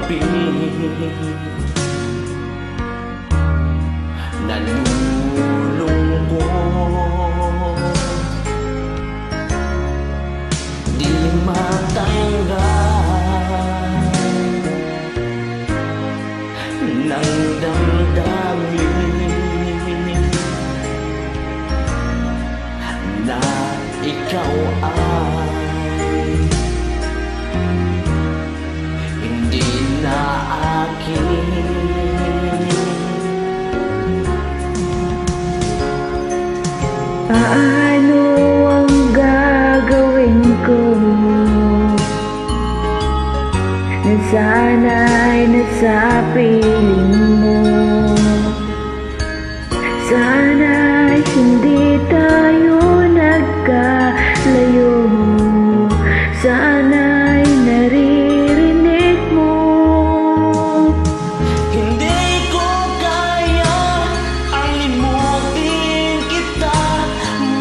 gabi, nalulungkot, di matanggal ng damdamin na ikaw ay hindi na akin. Paano ang gagawin ko? Nasanay na sa piling mo. Sana'y hindi tayo nagkalayo. Sana'y naririnig mo. Hindi ko kaya ang limutin kita.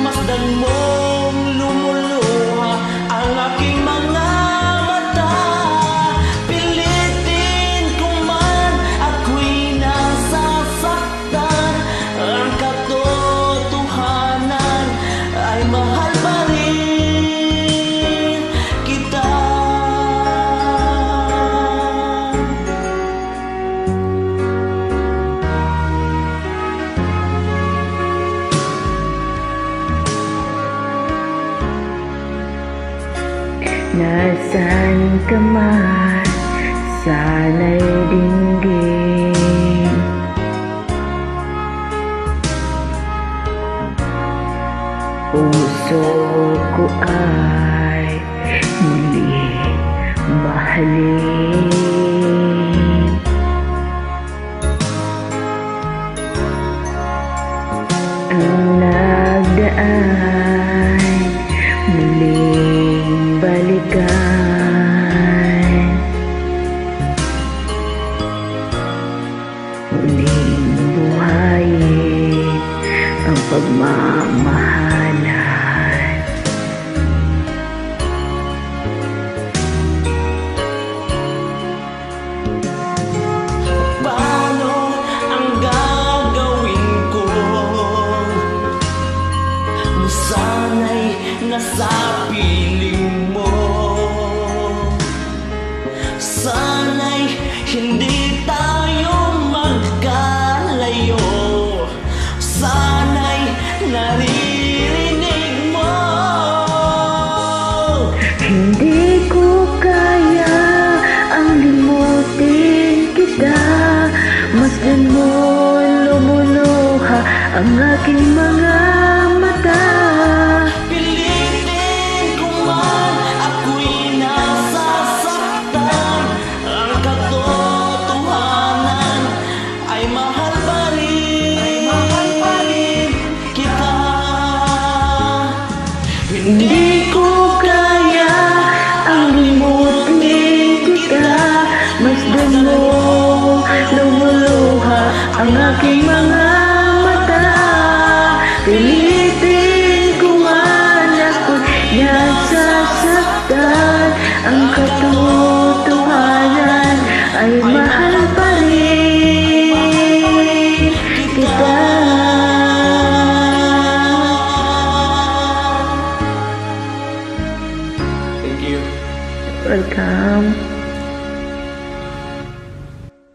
Masdan mong lumuluha ang aking mga mata. Pilitin ko man ako'y nasasaktan. Ang katotohanan ay mahal pa rin kita. Nasaan ka man, sana'y dinggin. Puso ko ay muli mahalin. Ang nagdaan muling balikan, muling buhayin ang pagmamahalan. Paano ang gagawin ko? Sana'y nasa piling mo. Sana'y hindi tayo magkalayo. Sana'y naririnig mo. Hindi ko kaya ang limutin kita. Masdan mo lumuluha ang aking mga mata. Pilitin ko man ako'y nasasaktan. Ang katotohanan ay mahal pa rin kita. Hindi ko kaya ang limutin kita. Masdan mo lumuluha ang aking mga mata. Pilitin ko man ako'y nasasaktan. Ang katotohanan ay mahal pa rin kita. Thank you. Welcome.